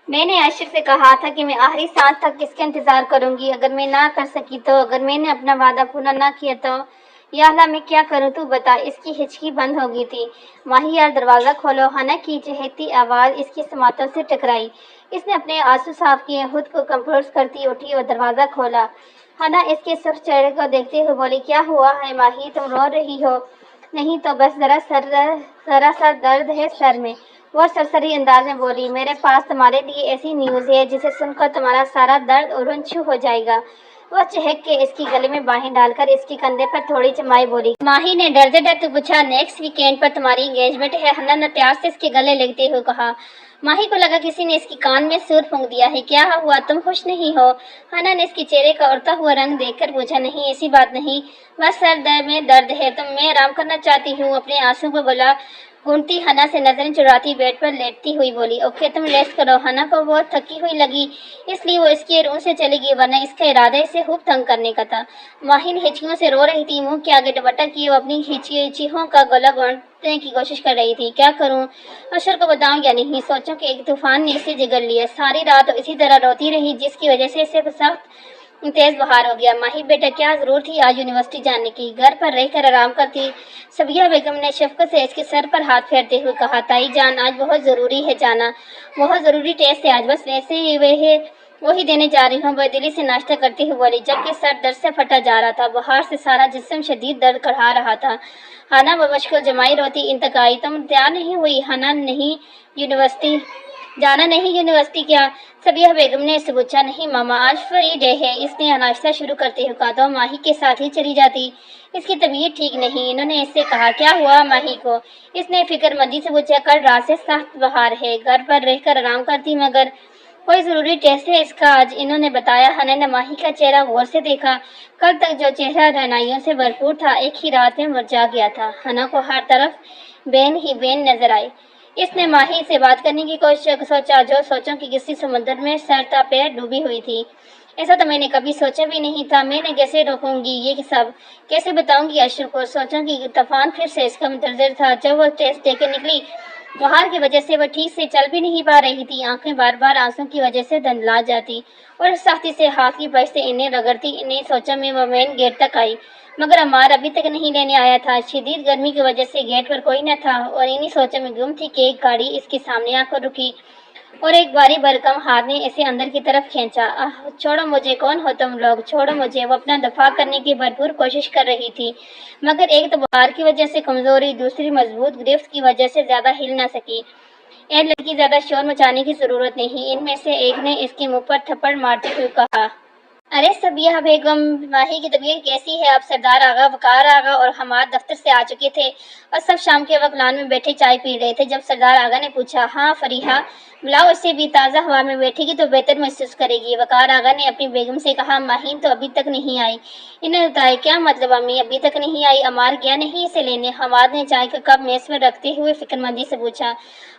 میں نے اشر سے کہا تھا کہ میں آخری سانس تک اس کا انتظار کروں گی، اگر میں نہ کر سکی تو، اگر میں نے اپنا وعدہ پورا نہ کیا تو یا اللہ میں کیا کروں تو بتا۔ اس کی ہچکی بند ہو گئی تھی۔ ماہی یار دروازہ کھولو، ہنا کی چہیتی آواز اس کی سماعتوں سے ٹکرائی۔ اس نے اپنے آنسو صاف کیے، خود کو کمپوز کرتی اٹھی اور دروازہ کھولا۔ ہنا اس کے سرخ چہرے کو دیکھتے ہوئے بولی، کیا ہوا ہے ماہی، تم رو رہی ہو؟ نہیں تو بس ذرا سا درد ہے سر میں، وہ سرسری انداز میں بولی۔ میرے پاس تمہارے لیے ایسی نیوز ہے جسے سن کر تمہارا سارا درد اورنچھو ہو جائے گا۔ وہ چہک کے اس کی گلے میں باہیں ڈال کر اس کے کندھے پر تھوڑی چمائی بولی۔ ماہی نے ڈرتے ڈرتے پوچھا، نیکسٹ ویکینڈ پر تمہاری انگیجمنٹ ہے؟ ہنا نے پیار سے اس کے گلے لگتے ہوئے کہا۔ ماہی کو لگا کسی نے اس کی کان میں سور پھونک دیا ہے۔ کیا ہوا، تم خوش نہیں ہو؟ ہنا نے اس کے چہرے کا اڑتا ہوا رنگ دیکھ کر پوچھا۔ نہیں ایسی بات نہیں، بس سر میں درد ہے، میں آرام کرنا چاہتی ہوں۔ اپنے آنسو کو گھونٹتی ہنا سے نظریں چراتی بیڈ پر لیٹتی ہوئی بولی، اوکے تم ریسٹ کرو۔ ہنا کو وہ تھکی ہوئی لگی، اس لیے وہ اس کے روم سے چلی گئی، ورنہ اس کا ارادہ اسے خوب تنگ کرنے کا تھا۔ ماہی ہچکیوں سے رو رہی تھی، منہ کے آگے دوپٹہ کیے وہ اپنی چیخوں کا گلا گھونٹنے کی کوشش کر رہی تھی۔ کیا کروں، اشر کو بتاؤں یا نہیں؟ سوچوں کہ ایک طوفان نے اسے جگڑ لیا۔ ساری رات اسی طرح روتی رہی، جس کی وجہ سے اسے سخت تیز بخار ہو گیا۔ ماہی بیٹا کیا ضرورت تھی آج یونیورسٹی جانے کی، گھر پر رہ کر آرام کرتی۔ صبیحہ بیگم نے شفقت سے اس کے سر پر ہاتھ پھیرتے ہوئے کہا، تائی جان آج بہت ضروری ہے جانا، بہت ضروری ٹیسٹ ہے آج، بس ویسے ہی وہی دینے جا رہی ہوں۔ بے دلی سے ناشتہ کرتے ہوئے بولی، جبکہ سر درد سے پھٹا جا رہا تھا، بخار سے سارا جسم شدید درد کڑھا رہا تھا۔ ہنا بمشکل جمائی روتی انتقائی، تم تیار نہیں ہوئی؟ ہنا نہیں یونیورسٹی جانا؟ نہیں یونیورسٹی کیا؟ صبیحہ بیگم نے اس سے پوچھا۔ نہیں ماما، آج فری ڈے ہے، اس نے ناشتہ شروع کرتے ہوئے کہا، تو ماہی کے ساتھ ہی چلی جاتی، اس کی طبیعت ٹھیک نہیں۔ انہوں نے اس سے کہا، کیا ہوا ماہی کو؟ اس نے فکر مندی سے پوچھا، کل رات سے سخت بخار ہے، گھر پر رہ کر آرام کرتی، مگر کوئی ضروری ٹیسٹ ہے اس کا آج، انہوں نے بتایا۔ ہنا نے ماہی کا چہرہ غور سے دیکھا، کل تک جو چہرہ رہنائیوں سے بھرپور تھا، ایک ہی رات میں مرجھا گیا تھا۔ ہنا کو ہر طرف بین ہی بین نظر آئے۔ اس نے ماہی سے بات کرنے کی کوشش سوچا، جو سوچوں کی کسی سمندر میں سر تا پیر ڈوبی ہوئی تھی۔ ایسا تو میں نے کبھی سوچا بھی نہیں تھا، میں نے کیسے روکوں گی یہ سب، کیسے بتاؤں گی اشر کو؟ سوچوں کی طوفان پھر سے اس کا منتظر تھا۔ جب وہ ٹیسٹ دے کے نکلی، بخار کی وجہ سے وہ ٹھیک سے چل بھی نہیں پا رہی تھی، آنکھیں بار بار آنسو کی وجہ سے دھندلا جاتی اور سختی سے ہاتھ کی برش سے انہیں رگڑتی۔ انہیں سوچوں میں وہ مین گیٹ تک آئی، مگر عمار ابھی تک نہیں لینے آیا تھا، شدید گرمی کی وجہ سے گیٹ پر کوئی نہ تھا، اور انہیں سوچوں میں گم تھی کہ ایک گاڑی اس کے سامنے آ کر رکی اور ایک بھاری بھرکم ہاتھ نے اسے اندر کی طرف کھینچا۔ چھوڑو مجھے، کون ہو تم لوگ، چھوڑو مجھے۔ وہ اپنا دفاع کرنے کی بھرپور کوشش کر رہی تھی، مگر ایک تو بخار کی وجہ سے کمزوری، دوسری مضبوط گرفت کی وجہ سے زیادہ ہل نہ سکی۔ اے لڑکی، زیادہ شور مچانے کی ضرورت نہیں، ان میں سے ایک نے اس کے منہ پر تھپڑ مارتے ہوئے کہا۔ ارے صبیحہ بیگم، ماہی کی طبیعت کیسی ہے اب؟ سردار آغا، وقار آغا اور حماد دفتر سے آ چکے تھے اور سب شام کے وقت لان میں بیٹھے چائے پی رہے تھے، جب سردار آغا نے پوچھا، ہاں فریحہ بلاؤ اسے بھی، تازہ ہوا میں بیٹھے گی تو بہتر محسوس کرے گی۔ وقار آغا نے اپنی بیگم سے کہا، ماہین تو ابھی تک نہیں آئی؟ انہوں نے بتایا، کیا مطلب امی ابھی تک نہیں آئی؟ عمار گیا نہیں اسے لینے؟ حماد نے چائے کا کپ میز پر رکھتے ہوئے فکر مندی سے پوچھا۔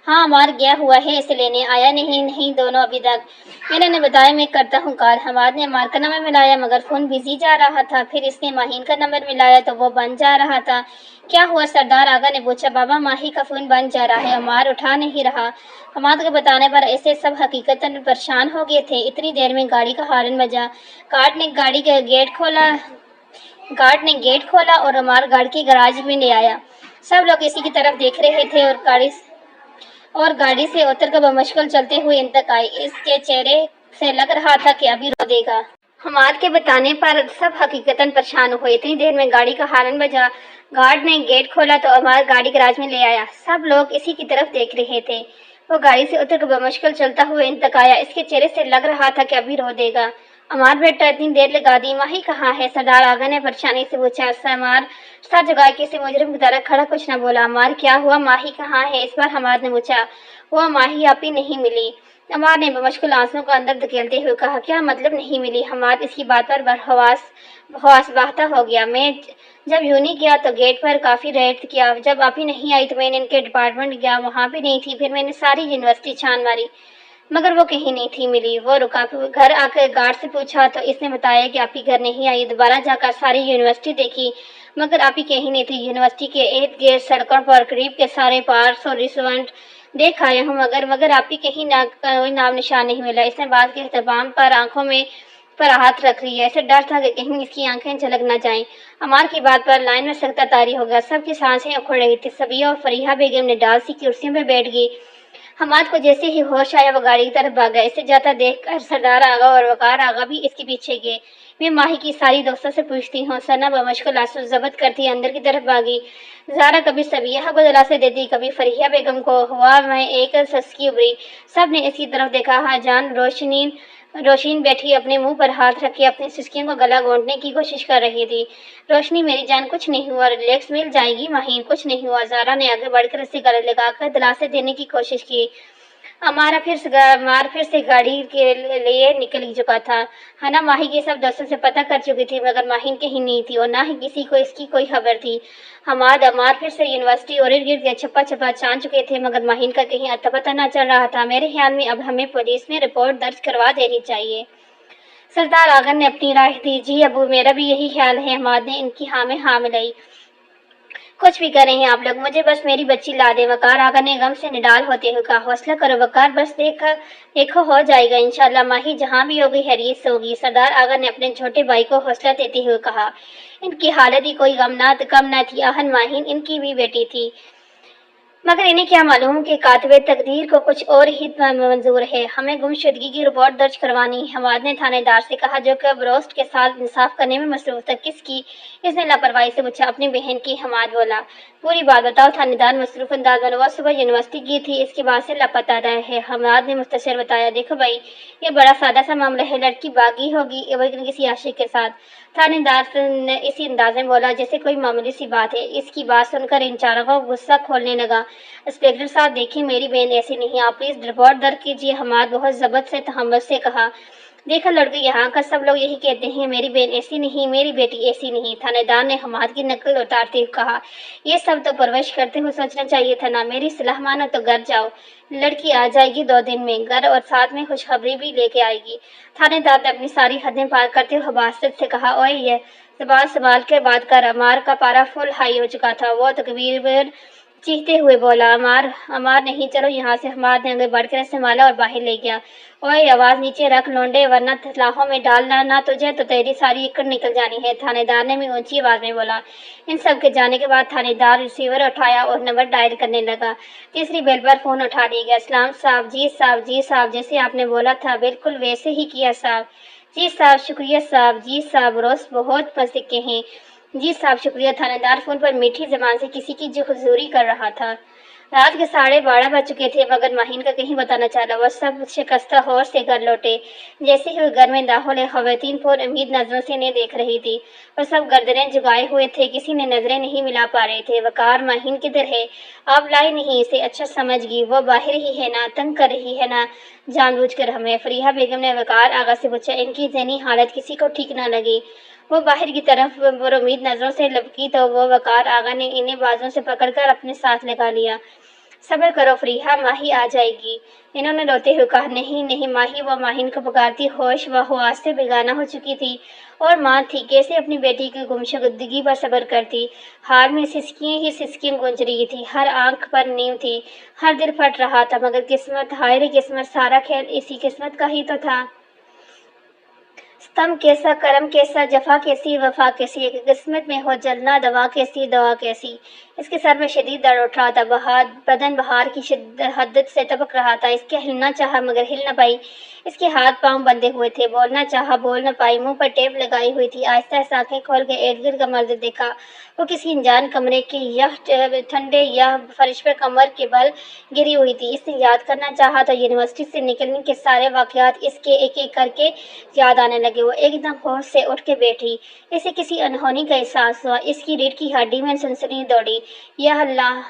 ہاں عمار گیا ہوا ہے اسے لینے، آیا نہیں دونوں ابھی تک؟ انہوں نے بتایا، میں کرتا ہوں کال۔ حماد نے عمار کا نمبر ملایا، مگر فون بزی جا رہا تھا، پھر اس نے ماہین کا نمبر ملایا تو وہ بند جا رہا تھا۔ کیا ہوا؟ سردار آغا نے پوچھا۔ بابا ماہی کا فون بند جا رہا ہے، عمار اٹھا نہیں رہا۔ حماد کے بتانے پر ایسے سب حقیقتاً پریشان ہو گئے تھے۔ اتنی دیر میں گاڑی کا ہارن بجا، گارڈ نے گیٹ کھولا اور عمار گاڑی کے گراج میں لے آیا۔ سب لوگ اسی کی طرف دیکھ رہے تھے اور گاڑی سے اتر کر بمشکل چلتے ہوئے ان تک آئے۔ اس کے چہرے سے لگ رہا تھا کہ ابھی رو دے گا۔ حماد کے بتانے پر سب حقیقتاً پریشان ہوئے۔ اتنی دیر میں گاڑی کا ہارن بجا، گارڈ نے گیٹ کھولا تو عمار گاڑی گراج میں لے آیا۔ سب لوگ اسی کی طرف دیکھ رہے تھے۔ وہ گاڑی سے اتر کر بمشکل چلتا ہوا ان تک آیا۔ اس کے چہرے سے لگ رہا تھا کہ ابھی رو دے گا۔ عمار بیٹا، اتنی دیر لگا دی، ماہی کہاں ہے؟ سردار آغا نے پریشانی سے پوچھا۔ عمار سر جھکائے کسی مجرم کی طرح کھڑا کچھ نہ بولا۔ عمار کیا ہوا، ماہی کہاں ہے؟ اس بار حماد نے پوچھا۔ وہ ماہی آپی نہیں ملی، عمار نے بمشکل آنسوؤں کو اندر دھکیلتے ہوئے کہا۔ کیا مطلب نہیں ملی؟ حماد اس کی بات پر حواس باختہ ہو گیا۔ میں جب یونی گیا تو گیٹ پر کافی ریڈ کیا، جب آپی نہیں آئی تو میں نے ان کے ڈپارٹمنٹ گیا، وہاں بھی نہیں تھی، پھر میں نے ساری یونیورسٹی چھان ماری، مگر وہ کہیں نہیں تھی ملی۔ وہ رکا، گھر آ کر گارڈ سے پوچھا تو اس نے بتایا کہ آپی گھر نہیں آئی۔ دوبارہ جا کر ساری یونیورسٹی دیکھی، مگر آپی کہیں نہیں تھی۔ یونیورسٹی کے ارد گرد سڑکوں پر قریب کے سارے پارکس اور ریسٹورنٹ دیکھ آیا ہوں مگر آپ کی کہیں کوئی نام نشان نہیں ملا۔ اس نے بات کے اہتمام پر آنکھوں میں پر ہاتھ رکھ لی ہے۔ اسے ڈر تھا کہ کہیں اس کی آنکھیں جھلک نہ جائیں۔ عمار کی بات پر لائن میں سکتہ طاری ہو گیا۔ سب کی سانسیں اکھڑ رہی تھی۔ صبیہ اور فریحہ بیگم نے ڈال سی کرسیوں پہ بیٹھ گئی۔ حماد کو جیسے ہی ہوش آیا وہ گاڑی کی طرف بھاگا۔ اسے جاتا دیکھ کر سردار آغا اور وقار آغا بھی اس کے پیچھے گئے۔ میں ماہی کی ساری دوستوں سے پوچھتی ہوں، ثنا بمشکل آنسو ضبط کرتی اندر کی طرف بھاگی۔ زہرا کبھی صبیحہ کو دلاسے دیتی، کبھی فریحہ بیگم کو۔ ہوا میں ایک سسکی ابھری۔ سب نے اس کی طرف دیکھا۔ ہاں جان روشین بیٹھی اپنے منہ پر ہاتھ رکھے اپنی سسکیوں کو گلا گھونٹنے کی کوشش کر رہی تھی۔ روشنی میری جان کچھ نہیں ہوا، ریلیکس مل جائے گی ماہین، کچھ نہیں ہوا۔ زہرا نے آگے بڑھ کر اسے گلے لگا کر دلاسے دینے کی کوشش کی۔ عمار پھر سے گاڑی کے لیے نکل چکا تھا۔ ہنا ماہی کے سب دوستوں سے پتہ کر چکی تھی مگر ماہین کہیں نہیں تھی اور نہ ہی کسی کو اس کی کوئی خبر تھی۔ عمار پھر سے یونیورسٹی اور ارد گرد چھپا چھان چکے تھے مگر ماہین کا کہیں اتا پتہ نہ چل رہا تھا۔ میرے خیال میں اب ہمیں پولیس میں رپورٹ درج کروا دینی چاہیے۔ سردار آغا نے اپنی رائے دی۔ جی ابو، میرا بھی یہی خیال ہے۔ حماد نے ان کی ہاں میں ہاں ملائی۔ کچھ بھی کریں آپ لوگ، مجھے بس میری بچی لا دیں۔ وقار آغا نے غم سے نڈال ہوتے ہوئے کہا۔ حوصلہ کرو وقار، بس دیکھو ہو جائے گا انشاءاللہ۔ ماہی جہاں بھی ہوگی خیریت سے ہوگی، سردار آغا نے اپنے چھوٹے بھائی کو حوصلہ دیتے ہوئے کہا۔ ان کی حالت ہی کوئی کم نہ تھی۔ آہن ماہین ان کی بھی بیٹی تھی، مگر انہیں کیا معلوم کہ کاتب تقدیر کو کچھ اور ہی منظور ہے۔ ہمیں گمشدگی کی رپورٹ درج کروانی ہے۔ حماد نے تھانے دار سے کہا جو کہ بروسٹ کے ساتھ انصاف کرنے میں مصروف تھا۔ کس کی؟ اس نے لاپرواہی سے پوچھا۔ اپنی بہن کی۔ حماد بولا۔ پوری بات بتاؤ۔ تھانے دار مصروف انداز میں۔ وہ صبح یونیورسٹی گئی تھی، اس کے بعد سے لاپتہ ہے۔ حماد نے مختصر بتایا۔ دیکھو بھائی، یہ بڑا سادہ سا معاملہ ہے، لڑکی بھاگی ہوگی کسی عاشق کے ساتھ۔ تھانے دار نے اسی انداز میں بولا جیسے کوئی معمولی سی بات ہے۔ اس کی بات سن کر ان چاروں کو غصہ کھولنے لگا۔ انسپکٹر صاحب دیکھیں، میری بہن ایسی نہیں، آپ پلیز رپورٹ درج کیجیے۔ حماد بہت ضبط سے تہمت سے کہا۔ دیکھا لڑکی، یہاں کا سب لوگ یہی کہتے ہیں، میری بہن ایسی نہیں، میری بیٹی ایسی نہیں۔ تھانے دار نے حماد کی نقل اتارتے ہوئے کہا۔ یہ سب تو پرورش کرتے ہوئے سوچنا چاہیے تھا نا۔ میری صلاح مانو تو گھر جاؤ، لڑکی آ جائے گی 2 دن میں گھر، اور ساتھ میں خوشخبری بھی لے کے آئے گی۔ تھانے دار نے اپنی ساری حدیں پار کرتے ہوئے حماست سے کہا۔ اوئے یہ زبان سنبھال کے بات کر۔ عمار کا پارا فل ہائی ہو چکا تھا، وہ تکبیر چیختے ہوئے بولا۔ عمار نہیں، چلو یہاں سے۔ حماد نے آگے بڑھ کر سنبھالا اور باہر لے گیا۔ اوئے آواز نیچے رکھ لونڈے، ورنہ تسلاحوں میں ڈالنا نہ تجھے تو تیری ساری اکڑ نکل جانی ہے، تھانے دار نے بھی اونچی آواز میں بولا۔ ان سب کے جانے کے بعد تھانے دار ریسیور اٹھایا اور نمبر ڈائل کرنے لگا۔ تیسری بیل پر فون اٹھا لیا گیا۔ سلام صاحب، جی صاحب، جی صاحب، جیسے آپ نے بولا تھا بالکل ویسے ہی کیا صاحب۔ جی صاحب، شکریہ صاحب، جی صاحب، روز بہت مزے کے ہیں، جی صاحب شکریہ۔ تھانے دار فون پر میٹھی زبان سے کسی کی جو حضوری کر رہا تھا۔ رات کے 12:30 بج چکے تھے مگر ماہین کا کہیں پتہ نہ چلا۔ وہ سب شکستہ ہور سے گھر لوٹے۔ جیسے ہی وہ گھر میں داخل ہوئے، خواتین پر امید نظروں سے انہیں دیکھ رہی تھی۔ وہ سب گردنیں جھکائے ہوئے تھے، کسی نے نظریں نہیں ملا پا رہے تھے۔ وقار، ماہین کدھر ہے؟ آپ لائی نہیں اسے؟ اچھا سمجھ گئی، وہ باہر ہی ہے نا، تنگ کر رہی ہے نا جان بوجھ کر ہمیں؟ فریحہ بیگم نے وقار آغا سے پوچھا۔ ان کی ذہنی حالت کسی کو ٹھیک نہ لگی۔ وہ باہر کی طرف پر امید نظروں سے لپکی تو وہ وقار آغا نے انہیں بازوں سے پکڑ کر اپنے ساتھ لگا لیا۔ صبر کرو فریحہ، ماہی آ جائے گی، انہوں نے روتے ہوئے کہا۔ نہیں نہیں ماہی، وہ ماہین کو پکارتی ہوش و حواس سے بیگانہ ہو چکی تھی اور ماں تھی، کیسے اپنی بیٹی کی گمشدگی پر صبر کرتی؟ حال میں سسکیاں ہی سسکیاں گونج رہی تھی، ہر آنکھ پر نیم تھی، ہر دل پھٹ رہا تھا مگر قسمت، ہائے رے قسمت، سارا کھیل اسی قسمت کا ہی تو تھا۔ ستم کیسا، کرم کیسا، جفا کیسی، وفا کیسی، ایک قسمت میں ہو جلنا، دوا کیسی، دوا کیسی۔ اس کے سر میں شدید درد اٹھ رہا تھا، بدن بہار کی حدت سے تپک رہا تھا۔ اس کے ہلنا چاہا مگر ہل نہ پائی۔ اس کے ہاتھ پاؤں بندھے ہوئے تھے، بولنا چاہا بول نہ پائی، منہ پر ٹیپ لگائی ہوئی تھی۔ آہستہ آہستہ آنکھیں کھول کے ارد گرد کا منظر دیکھا۔ وہ کسی انجان کمرے کے ٹھنڈے یا فرش پر کمر کے بل گری ہوئی تھی۔ اس نے یاد کرنا چاہا تو یونیورسٹی سے نکلنے کے سارے واقعات اس کے ایک ایک کر کے یاد آنے لگے۔ وہ ایک دم ہوش سے اٹھ کے بیٹھی، اسے کسی انہونی کا احساس ہوا۔ اس کی ریڑھ کی ہڈی میں سنسنی دوڑی۔ یا اللہ،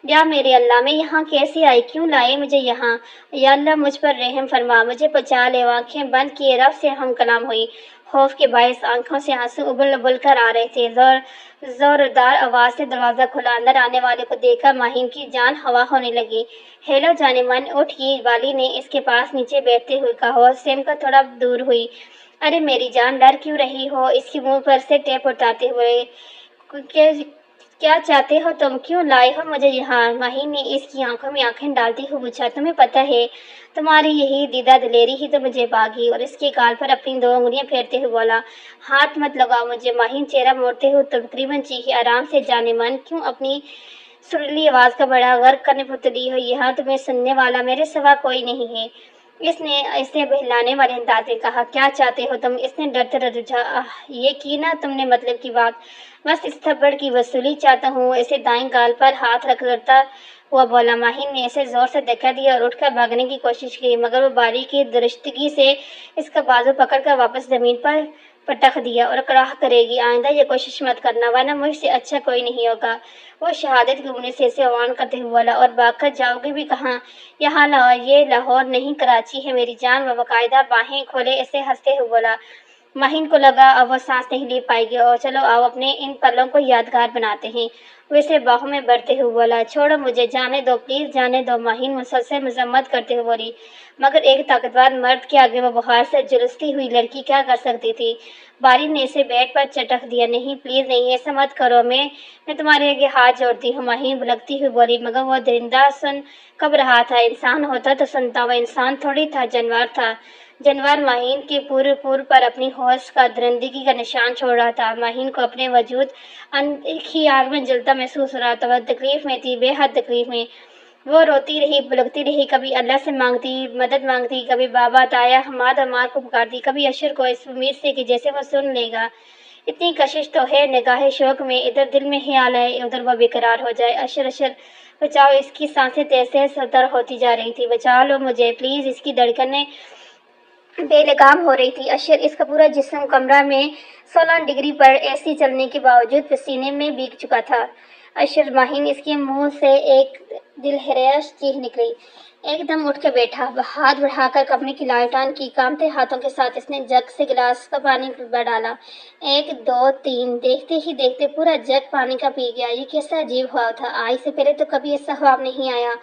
یا میرے اللہ، میں یہاں کیسے آئی؟ کیوں لائے مجھے یہاں؟ یا اللہ مجھ پر رحم فرما، مجھے بچا لے۔ وہ آنکھیں بند کیے رب سے ہم کلام ہوئی۔ خوف کے باعث آنکھوں سے آنسو ابل ابل کر آ رہے تھے۔ زوردار آواز سے دروازہ کھلا، اندر آنے والے کو دیکھ کر ماہین کی جان ہوا ہونے لگی۔ ہیلو جانے من، اٹھ گئی والی نے اس کے پاس نیچے بیٹھتے ہوئے کہا۔ وہ سیم کا تھوڑا دور ہوئی۔ ارے میری جان، ڈر کیوں رہی ہو؟ اس کے منہ پر سے ٹیپ اتارتے ہوئے کیا چاہتے ہو تم؟ کیوں لائے ہو مجھے یہاں؟ ماہین نے اس کی آنکھوں میں آنکھیں ڈالتے ہوئے پوچھا۔ تمہیں پتہ ہے تمہاری یہی دیدہ دلیری ہی تو مجھے باغی، اور اس کے گال پر اپنی 2 انگلیاں پھیرتے ہوئے بولا، ہاتھ مت لگاؤ مجھے۔ ماہین چہرہ موڑتے ہوئے تقریباً چیخی، آرام سے جانے من، کیوں اپنی سریلی آواز کا بڑا غرق کرنے پر تلی ہو؟ یہاں تمہیں سننے والا میرے سوا کوئی نہیں ہے، اس نے اسے بہلانے والے انداز میں کہا۔ کیا چاہتے ہو تم؟ اس نے ڈرتے ڈرتے پوچھا۔ یہ کی نا تم نے مطلب کی بات؟ بس اس تھپڑ کی وصولی چاہتا ہوں، اسے دائیں گال پر ہاتھ رکھ ڈرتا ہوا بولا۔ ماہین نے اسے زور سے دھکا دیا اور اٹھ کر بھاگنے کی کوشش کی، مگر وہ باریکی درستگی سے اس کا بازو پکڑ کر واپس زمین پر پٹخ دیا اور کڑاہ کرے گی، آئندہ یہ کوشش مت کرنا ورنہ مجھ سے اچھا کوئی نہیں ہوگا۔ وہ شہادت کی امید سے اسے اعلان کرتے ہوئے بولا، اور بھاگ کر جاؤ گے بھی کہاں؟ یہاں یہ لاہور نہیں کراچی ہے میری جان۔ وہ باقاعدہ باہیں کھولے اسے ہنستے ہوئے بولا۔ ماہین کو لگا اب وہ سانس نہیں لے پائے گی، اور چلو آؤ اپنے ان پلوں کو یادگار بناتے ہیں۔ وہ اسے باہوں میں بھرتے ہوئے بولا، چھوڑو مجھے، جانے دو پلیز، جانے دو۔ ماہین مسلسل مذمت کرتے ہوئے بولی، مگر ایک طاقتور مرد کے آگے وہ بخار سے جھلستی ہوئی لڑکی کیا کر سکتی تھی؟ باری نے اسے بیڈ پر چٹک دیا۔ نہیں پلیز نہیں، ایسا مت کرو، میں تمہارے آگے ہاتھ جوڑتی ہوں۔ ماہین بلکتی ہوئی بولی، مگر وہ درندہ سن کب رہا تھا؟ انسان ہوتا تو سنتا، وہ انسان تھوڑی تھا، جانور تھا۔ جانور ماہین کے پور پر اپنی ہوش کا درندگی کا نشان چھوڑ رہا تھا۔ ماہین کو اپنے وجود ایک ہی آگ میں جلتا محسوس ہو رہا تھا۔ وہ تکلیف میں تھی، بے حد تکلیف میں۔ وہ روتی رہی، بلکتی رہی، کبھی اللہ سے مدد مانگتی، کبھی بابا تایا حماد عمار کو پکارتی، کبھی اشر کو، اس امید سے کہ جیسے وہ سن لے گا۔ اتنی کشش تو ہے نگاہ شوق میں، ادھر دل میں خیال ہے ادھر وہ بےقرار ہو جائے۔ اشر اشر بچاؤ۔ اس کی سانسیں تیز تیز تر ہوتی جا رہی تھی۔ بچا لو مجھے پلیز۔ اس کی دھڑکنیں بے لگام ہو رہی تھی۔ اشر، اس کا پورا جسم کمرہ میں 16 ڈگری پر اے سی چلنے کے باوجود پسینے میں بھیگ چکا تھا۔ اشر، ماہین، اس کے منہ سے ایک دلہرش چیخ نکلی۔ ایک دم اٹھ کے بیٹھا، ہاتھ بڑھا کر کمرے کی لائٹ آن کی۔ کانپتے ہاتھوں کے ساتھ اس نے جگ سے گلاس کا پانی بھر ڈالا۔ 1 2 3، دیکھتے ہی دیکھتے پورا جگ پانی کا پی گیا۔ یہ کیسا عجیب خواب تھا، آج سے پہلے تو کبھی ایسا خواب نہیں آیا۔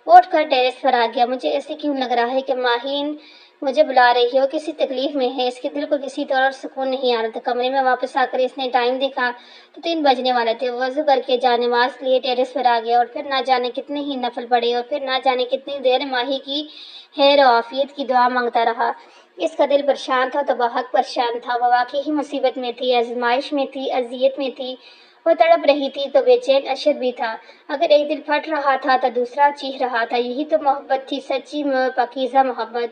وہ اٹھ کر ٹیرس پر آ گیا۔ مجھے ایسے کیوں لگ رہا ہے کہ ماہین مجھے بلا رہی ہے، وہ کسی تکلیف میں ہے۔ اس کے دل کو کسی طرح سکون نہیں آ رہا تھا۔ کمرے میں واپس آ کر اس نے ٹائم دیکھا تو 3 بجنے والے تھے۔ وضو کر کے جا نماز لیے ٹیرس پر آ گیا، اور پھر نہ جانے کتنے ہی نفل پڑے، اور پھر نہ جانے کتنی دیر ماہی کی خیر و عافیت کی دعا مانگتا رہا۔ اس کا دل پریشان تھا تو بحق پریشان تھا۔ وہ واقعی مصیبت میں تھی، آزمائش میں تھی، اذیت میں تھی۔ وہ تڑپ رہی تھی تو بے چین اشر بھی تھا۔ اگر ایک دل پھٹ رہا تھا تو دوسرا چیخ رہا تھا۔ یہی تو محبت تھی، سچی پاکیزہ محبت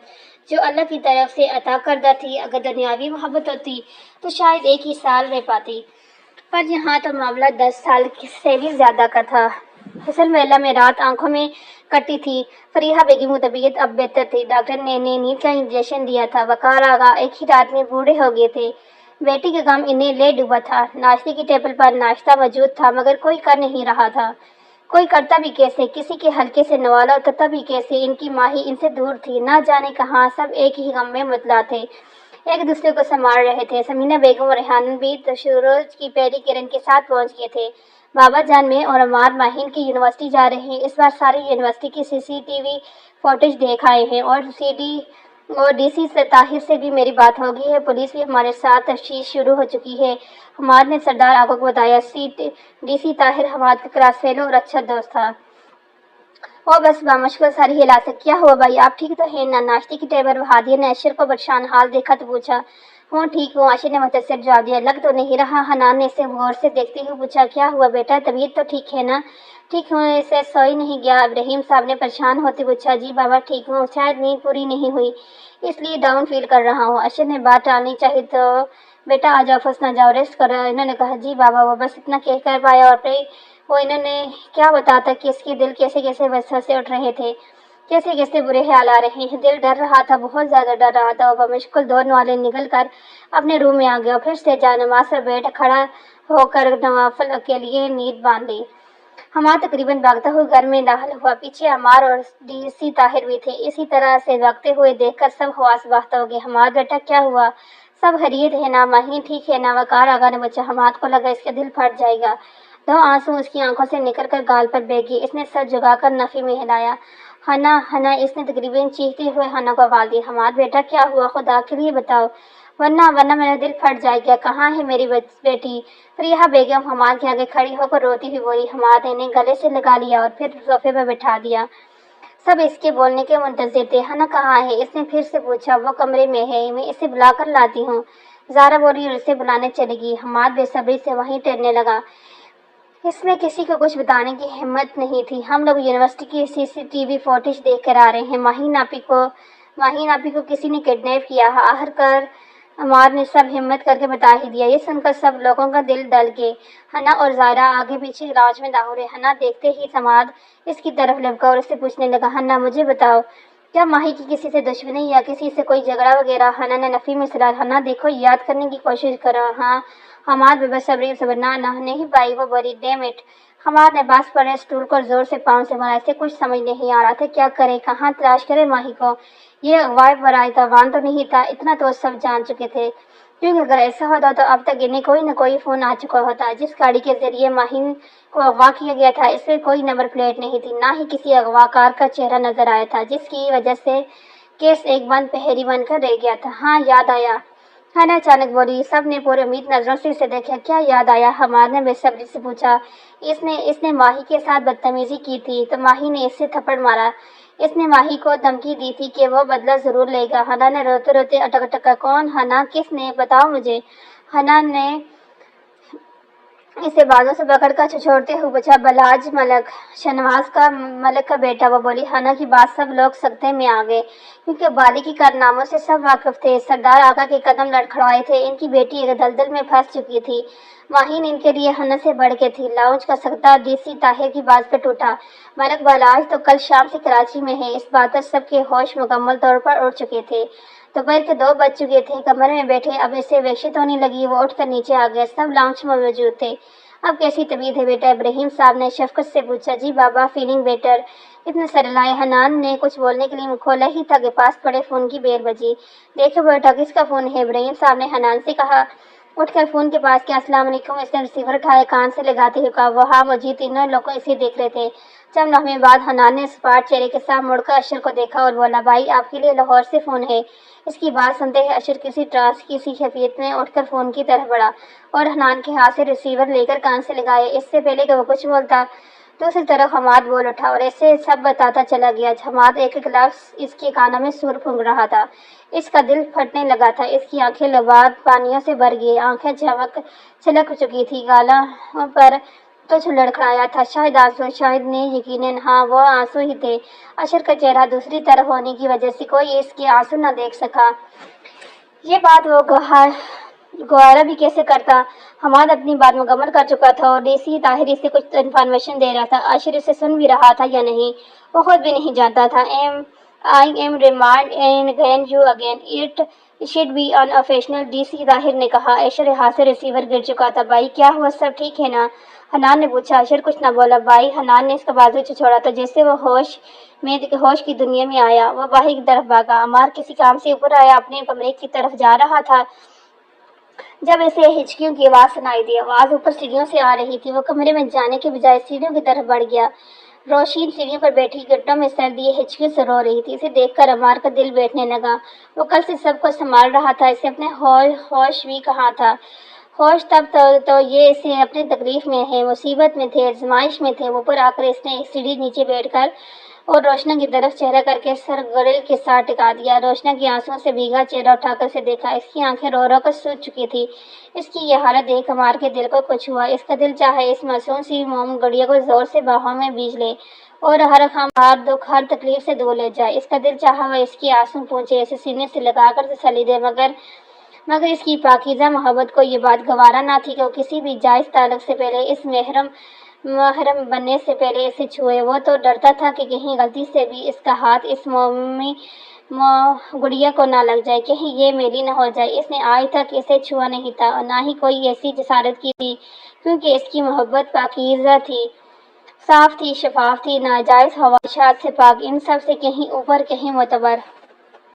جو اللہ کی طرف سے عطا کردہ تھی۔ اگر دنیاوی محبت ہوتی تو شاید 1 ہی سال رہ پاتی، پر یہاں تو معاملہ 10 سال سے بھی زیادہ کا تھا۔ حسن محلہ میں رات آنکھوں میں کٹتی تھی۔ فریحہ بیگم کی طبیعت اب بہتر تھی۔ ڈاکٹر نے انہیں نیند کا انجیکشن دیا تھا۔ وقار آغا ایک ہی رات میں بوڑھے ہو گئے تھے۔ بیٹی کا غم انہیں لے ڈوبا تھا۔ ناشتے کی ٹیبل پر ناشتہ موجود تھا، مگر کوئی کر نہیں رہا تھا۔ کوئی کرتا بھی کیسے؟ کسی کے حلقے سے نوالا اترتا بھی کیسے؟ ان کی ماہی ان سے دور تھی، نہ جانے کہاں، سب ایک ہی غم میں مبتلا تھے، ایک دوسرے کو سنبھال رہے تھے۔ سمینہ بیگم اور ریحانہ بھی سورج کی پہلی کرن کے ساتھ پہنچ گئے تھے۔ بابا جان، میں اور عمار ماہین کی یونیورسٹی جا رہے ہیں۔ اس بار ساری یونیورسٹی کی CCTV فوٹیج دیکھ آئے ہیں، اور ڈی سی طاہر سے بھی میری بات ہو گئی ہے۔ پولیس بھی ہمارے ساتھ تفتیش شروع ہو چکی ہے۔ حماد نے سردار آغا کو بتایا۔ ڈی سی طاہر حماد کا کلاس فیلو اور اچھا دوست تھا۔ وہ بس بامشکل سر ہلا سکا۔ کیا ہوا بھائی، آپ ٹھیک تو ہیں نا؟ ناشتے کی ٹیبل پر ہادیہ نے اشر کو پریشان حال دیکھا تو پوچھا۔ ہوں ٹھیک ہوں، اشر نے مختصر جواب دیا۔ لگ تو نہیں رہا۔ حنان نے اسے غور سے دیکھتے ہوئے پوچھا، کیا ہوا بیٹا، طبیعت تو ٹھیک ہے نا؟ ٹھیک ہوں، اسے سوئی نہیں گیا؟ ابراہیم صاحب نے پریشان ہوتے پوچھا۔ جی بابا ٹھیک ہوں، شاید نیند پوری نہیں ہوئی اس لیے ڈاؤن فیل کر رہا ہوں۔ اشر نے بات ٹالنی چاہی تو بیٹا آ جاؤ، آفس نہ جاؤ، ریسٹ کرو، انہوں نے کہا۔ جی بابا، وہ بس اتنا کہہ کر پایا، اور پھر وہ انہوں نے کیا بتاتا کہ اس کے دل کیسے کیسے وسوسے اٹھ رہے تھے، کیسے کیسے برے خیال آ رہے ہیں۔ دل ڈر رہا تھا، بہت زیادہ ڈر رہا تھا۔ وہ بمشکل دو نوالے نگل کر اپنے روم میں آ گیا، پھر سے جا نماز پر بیٹھ کھڑا ہو کر نوافل کے لیے نیت باندھ لی۔ حماد تقریباً بھاگتا ہوا گھر میں داخل ہوا۔ پیچھے عمار اور ڈی سی طاہر بھی تھے۔ اسی طرح سے بھاگتے ہوئے دیکھ کر سب حواس باختہ ہو گئے۔ حماد بیٹا کیا ہوا؟ سب خیریت ہے نا؟ ماہین ٹھیک ہے نا؟ وقار آغا نے پوچھا۔ حماد کو لگا اس کا دل پھٹ جائے گا۔ 2 آنسو اس کی آنکھوں سے نکل کر گال پر بہہ گئے۔ اس نے سر جھکا کر نفی میں ہلایا۔ ہنا، ہنا، اس نے تقریباً چیختے ہوئے ہنا کو آواز دی۔ حماد بیٹا کیا ہوا؟ خدا کے لیے بتاؤ۔ ورنہ میرا دل پھٹ جائے گا۔ کہاں ہے میری بیٹی؟ فریحہ بیگم حماد کے آگے کھڑی ہو کر روتی ہوئی بولی۔ حماد نے انہیں گلے سے لگا لیا اور پھر صوفے پر بٹھا دیا۔ سب اس کے بولنے کے منتظر تھے۔ ہنا کہاں ہے؟ اس نے پھر سے پوچھا۔ وہ کمرے میں ہے، میں اسے بلا کر لاتی ہوں۔ زارا بولی اور اسے بلانے چلے گی۔ حماد بے صبری سے وہیں ٹہلنے لگا۔ اس میں کسی کو کچھ بتانے کی ہمت نہیں تھی۔ ہم لوگ یونیورسٹی کی CCTV فوٹیج دیکھ کر آ رہے ہیں۔ ماہین آپی کو کسی نے کڈنیپ کیا ہے۔ آخرکار حماد نے سب ہمت کر کے بتا ہی دیا۔ یہ سن کر سب لوگوں کا دل ڈل گئے۔ ہنا اور زائرہ آگے پیچھے لاؤنج میں داخل ہوئے۔ ہنا دیکھتے ہی حماد اس کی طرف لپکا اور اس سے پوچھنے لگا، ہنا مجھے بتاؤ، کیا ماہی کی کسی سے دشمنی یا کسی سے کوئی جھگڑا وغیرہ؟ ہنا نے نفی میں سلا۔ ہنا دیکھو، یاد کرنے کی کوشش کرو۔ ہاں۔ حماد بے صبری سے نہ نہیں پائی وہ بولی۔ Dam it! حماد نے باس پڑے اسٹول کو زور سے پاؤں سے مارا۔ اسے کچھ سمجھ نہیں آ رہا تھا کیا کرے، کہاں تلاش کرے ماہی کو۔ یہ اغوا برائے تاوان تو نہیں تھا، اتنا تو سب جان چکے تھے، کیونکہ اگر ایسا ہوتا تو اب تک انہیں کوئی نہ کوئی فون آ چکا ہوتا۔ جس گاڑی کے ذریعے ماہین کو اغوا کیا گیا تھا، اس پہ کوئی نمبر پلیٹ نہیں تھی، نہ ہی کسی اغوا کار کا چہرہ نظر آیا تھا، جس کی وجہ سے کیس ایک بند پہری بن کر رہ گیا تھا۔ ہاں، یاد آیا، ہنا اچانک بولی۔ سب نے پورے امید نظروں سے اسے دیکھا۔ کیا یاد آیا؟ حماد نے بے صبری سے پوچھا۔ اس نے ماہی کے ساتھ بدتمیزی کی تھی تو ماہی نے اسے تھپڑ مارا۔ اس نے ماہی کو دھمکی دی تھی کہ وہ بدلہ ضرور لے گا۔ ہنا نے روتے روتے اٹکا۔ کون؟ ہنا، کس نے؟ بتاؤ مجھے۔ ہنا نے اسے بازوں سے پکڑ کر چھچوڑتے ہوئے پوچھا۔ بلاج ملک، شہنواز کا ملک کا بیٹا، وہ بولی۔ ہنا کی بات سب لوگ سکتے میں آ گئے، کیونکہ بالی کے کارناموں سے سب واقف تھے۔ سردار آقا کے قدم لڑکھڑائے تھے، ان کی بیٹی ایک دلدل میں پھنس چکی تھی۔ ماہین ان کے لیے ہنا سے بڑھ کے تھی۔ لاؤنج کا سکتا DC طاہر کی بات پہ ٹوٹا۔ ملک بلاج تو کل شام سے کراچی میں ہے۔ اس بات پر سب کے ہوش مکمل طور پر اڑ چکے تھے۔ دوپہر کے 2 بج چکے تھے۔ کمرے میں بیٹھے اب اسے وحشت ہونے لگی۔ وہ اٹھ کر نیچے آ گیا۔ سب لاؤنج میں موجود تھے۔ اب کیسی طبیعت ہے بیٹا؟ ابراہیم صاحب نے شفقت سے پوچھا۔ جی بابا، فیلنگ بیٹر۔ اتنے سارے لائے۔ حنان نے کچھ بولنے کے لیے منہ کھولا ہی تھا کہ پاس پڑے فون کی بیل بجی۔ دیکھو بیٹا، کس کا فون ہے؟ ابراہیم صاحب نے حنان سے کہا۔ اٹھ کر فون کے پاس کیا۔ السلام علیکم۔ اس نے ریسیور اٹھایا، کان سے لگاتے ہوئے کہا۔ وہ ہاں مجید، تینوں لوگ اسے دیکھ رہے تھے۔ چند لمحے بعد حنان نے سپاٹ چہرے کے ساتھ مڑ کر اشر کو دیکھا اور بولا، بھائی آپ کے لیے لاہور سے فون ہے۔ اس کی بات سنتے ہی اشر کسی ٹرانس کی سی کیفیت میں اٹھ کر فون کی طرف بڑھا اور حنان کے ہاتھ سے ریسیور لے کر کان سے لگایا۔ اس سے پہلے کہ وہ کچھ بولتا، دوسری طرف حماد بول اٹھا اور اسے سب بتاتا چلا گیا۔ حماد ایک ایک لفظ اس کے کانوں میں سور پھونک رہا تھا۔ اس کا دل پھٹنے لگا تھا۔ اس کی آنکھیں لباد پانیوں سے بھر گئی، آنکھیں چھلک چکی تھی، گالوں پر کچھ لڑکھڑایا تھا، شاید آنسو، شاید نہیں، یقیناً ہاں وہ آنسو ہی تھے۔ اشر کا چہرہ دوسری طرف ہونے کی وجہ سے کوئی اس کے آنسو نہ دیکھ سکا۔ یہ بات وہ گوارا بھی کیسے کرتا؟ حماد اپنی بات مکمل کر چکا تھا اور DC طاہر اسے کچھ انفارمیشن دے رہا تھا۔ اشر اسے سن بھی رہا تھا یا نہیں، وہ خود بھی نہیں جانتا تھا۔ I am reminding you again, it should be unofficial، DC Tahir نے کہا۔ اشر ہاتھ سے ریسیور گر چکا تھا۔ بھائی کیا ہوا، سب ٹھیک ہے نا؟ حنان نے پوچھا۔ اشر کچھ نہ بولا۔ بھائی، حنان نے اس کا بازو چھوڑا تو جیسے وہ ہوش کی دنیا میں آیا۔ وہ باہر کی طرف بھاگا۔ عمار کسی کام سے اوپر آیا، اپنے کمرے کی طرف جا رہا تھا جب اسے ہچکیوں کی آواز سنائی دی۔ آواز اوپر سیڑھیوں سے آ رہی تھی۔ وہ کمرے میں جانے کے بجائے سیڑھیوں کی طرف بڑھ گیا۔ روشین سیڑھیوں پر بیٹھی گھٹنوں میں سر دیے ہچکیوں سے رو رہی تھی۔ اسے دیکھ کر عمار کا دل بیٹھنے لگا۔ وہ کل سے سب کو سنبھال رہا تھا، اسے اپنے ہوش بھی کہاں تھا۔ ہوش تب تو یہ اسے اپنی تکلیف میں ہے، مصیبت میں تھے، آزمائش میں تھے۔ اوپر آ کر اس نے ایک سیڑھی نیچے بیٹھ کر اور روشنا کی طرف چہرہ کر کے سر گریل کے ساتھ ٹکا دیا۔ روشنا کی آنسوؤں سے بھیگا چہرہ اٹھا کر اسے دیکھا۔ اس کی آنکھیں رو رو کر سوکھ چکی تھی۔ اس کی یہ حالت دیکھ عمار کے دل کو کچھ ہوا۔ اس کا دل چاہا اس معصوم سی موم گڑیا کو زور سے باہوں میں بیج لے اور ہر غم، ہر دکھ، ہر تکلیف سے دور لے جائے۔ اس کا دل چاہا وہ اس کی آنسو پونچھے، اسے سینے سے لگا کر تسلی دے، مگر اس کی پاکیزہ محبت کو یہ بات گوارا نہ تھی کہ وہ کسی بھی جائز تعلق سے پہلے، اس محرم بننے سے پہلے اسے چھوئے۔ وہ تو ڈرتا تھا کہ کہیں غلطی سے بھی اس کا ہاتھ اس مومی گڑیا کو نہ لگ جائے، کہیں یہ میلی نہ ہو جائے۔ اس نے آج تک اسے چھوا نہیں تھا اور نہ ہی کوئی ایسی جسارت کی تھی، کیونکہ اس کی محبت پاکیزہ تھی، صاف تھی، شفاف تھی، ناجائز خواہشات سے پاک، ان سب سے کہیں اوپر، کہیں معتبر۔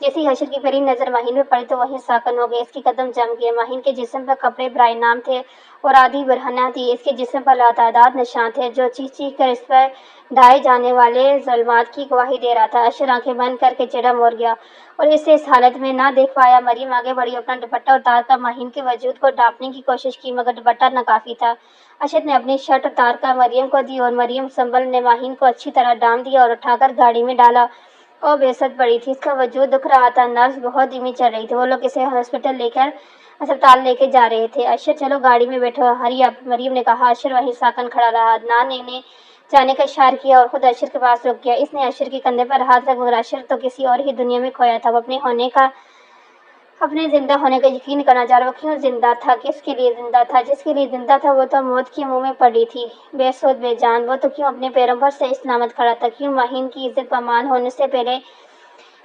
جیسے ہی اشر کی پری نظر ماہین میں پڑی تو وہیں ساکن ہو گئے، اس کے قدم جم گئے۔ ماہین کے جسم پر کپڑے برائے نام تھے اور آدھی برہنہ تھی، اس کے جسم پر لاتعداد نشان تھے جو چیخ چیخ کر اس پر ڈھائے جانے والے ظلمات کی گواہی دے رہا تھا۔ اشر آنکھیں بند کر کے چڑا مور گیا اور اسے اس حالت میں نہ دیکھ پایا۔ مریم آگے بڑھی، اپنا دوپٹہ اتار کر ماہین کے وجود کو ڈھانپنے کی کوشش کی، مگر دوپٹہ ناکافی تھا۔ اشر نے اپنی شرٹ اتار کر مریم کو دی اور مریم سنبھل نے ماہین کو اچھی طرح ڈھانپ دیا اور اٹھا کر گاڑی میں ڈالا۔ وہ بے ست پڑی تھی، اس کا وجود دکھ رہا تھا، نبض بہت دھیمی چل رہی تھی۔ وہ لوگ اسے ہسپتال لے کے جا رہے تھے۔ اشر چلو گاڑی میں بیٹھو، ہری اپ، مریم نے کہا۔ اشر وہیں ساکن کھڑا رہا۔ عدنان نے انہیں جانے کا اشارہ کیا اور خود اشر کے پاس رک گیا۔ اس نے اشر کے کندھے پر ہاتھ رکھ، مگر اشر تو کسی اور ہی دنیا میں کھویا تھا۔ وہ اپنے زندہ ہونے کا یقین کرنا چاہ رہا۔ وہ کیوں زندہ تھا؟ کس کے لیے زندہ تھا؟ جس کے لیے زندہ تھا وہ تو موت کے منہ میں پڑی تھی، بے سود بے جان۔ وہ تو کیوں اپنے پیروں پر صحیح سلامت کھڑا تھا؟ کیوں ماہین کی عزت پامال ہونے سے پہلے،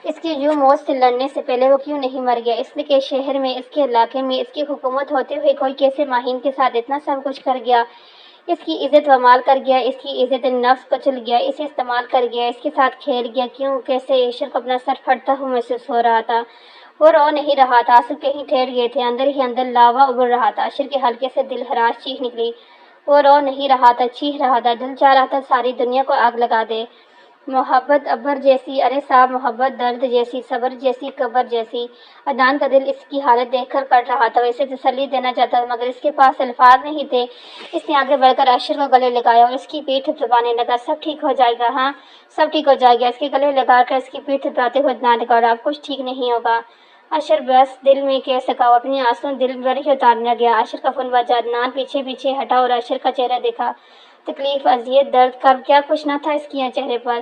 اس کی یوں موت سے لڑنے سے پہلے وہ کیوں نہیں مر گیا؟ اس کے شہر میں، اس کے علاقے میں، اس کی حکومت ہوتے ہوئے کوئی کیسے ماہین کے ساتھ اتنا سب کچھ کر گیا؟ اس کی عزت پامال کر گیا، اس کی عزت نفس کچل گیا، اسے استعمال کر گیا، اس کے ساتھ کھیل گیا۔ کیوں؟ کیسے؟ اشر کو اپنا سر پھٹتا ہوا محسوس ہو رہا تھا۔ وہ رو نہیں رہا تھا، آنسو کہیں ٹھہر گئے تھے، اندر ہی اندر لاوا ابل رہا تھا۔ اشر کے حلقے سے دل ہراس چیخ نکلی۔ وہ رو نہیں رہا تھا، چیخ رہا تھا، دل چاہ رہا تھا ساری دنیا کو آگ لگا دے۔ محبت ابر جیسی، ارے صاحب محبت درد جیسی، صبر جیسی، قبر جیسی۔ عدنان کا دل اس کی حالت دیکھ کر کٹ رہا تھا۔ وہ اسے تسلی دینا چاہتا تھا مگر اس کے پاس الفاظ نہیں تھے۔ اس نے آگے بڑھ کر اشر کو گلے لگایا اور اس کی پیٹھ تھپتھپانے لگا۔ سب ٹھیک ہو جائے گا، ہاں سب ٹھیک ہو جائے گا۔ اس کے گلے لگا کر اس کی پیٹھ تھپتھپاتے ہوئے عدنان نے کہا، اب کچھ ٹھیک نہیں ہوگا۔ اشر بس دل میں کہہ سکا، وہ اپنے آنسو دل بھر ہی اتارنے لگا۔ اشر کا فون بجا، عدنان پیچھے پیچھے ہٹا اور اشر کا چہرہ دیکھا۔ تکلیف، اذیت، درد، کب کیا کچھ نہ تھا اس کے چہرے پر۔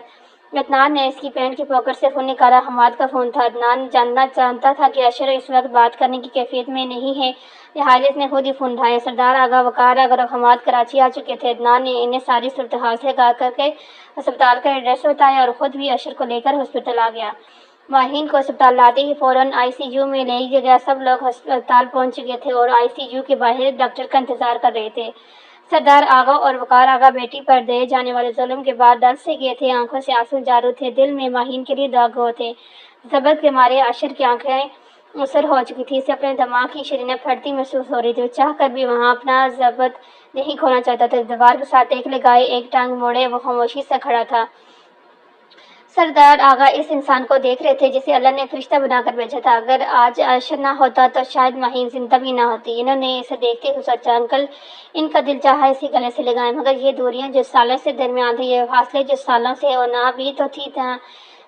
عدنان نے اس کی پینٹ کی پاکٹ سے فون نکالا، حماد کا فون تھا۔ عدنان جاننا چاہتا تھا کہ اشر اس وقت بات کرنے کی کیفیت میں نہیں ہے، لہٰذا اس نے خود ہی فون اٹھایا۔ سردار آغا، وقار آغا اور حماد کراچی آ چکے تھے۔ عدنان نے انہیں ساری صورتحال سے آگاہ کر کے ہسپتال کا ایڈریس بتایا اور خود بھی اشر کو لے کر ہسپتال آ گیا۔ ماہین کو ہسپتال لاتے ہی فوراً آئی سی یو میں لے گیا۔ سب لوگ ہسپتال پہنچ چکے تھے اور آئی سی یو کے باہر ڈاکٹر کا انتظار کر رہے تھے۔ سردار آغا اور وقار آغا بیٹی پر دیے جانے والے ظلم کے بعد درد سے گئے تھے، آنکھوں سے آنسو جارو تھے، دل میں ماہین کے لیے دعا گو تھے۔ ضبط کے مارے اشر کی آنکھیں مسر ہو چکی تھی، اسے اپنے دماغ کی شریانیں پھٹتی محسوس ہو رہی تھی۔ وہ چاہ کر بھی وہاں اپنا ضبط نہیں کھونا چاہتا تھا۔ دیوار کے ساتھ ٹیک لگائے، ایک ٹانگ موڑے، وہ خاموشی سے کھڑا تھا۔ سردار آغا اس انسان کو دیکھ رہے تھے جسے اللہ نے فرشتہ بنا کر بھیجا تھا۔ اگر آج اشر نہ ہوتا تو شاید ماہین زندہ بھی نہ ہوتی۔ انہوں نے اسے دیکھتے ہی سوچا، انکل، ان کا دل چاہا اسے گلے سے لگائیں، مگر یہ دوریاں جو سالوں سے درمیان تھیں، یہ فاصلے جو سالوں سے انا بھی تو تھی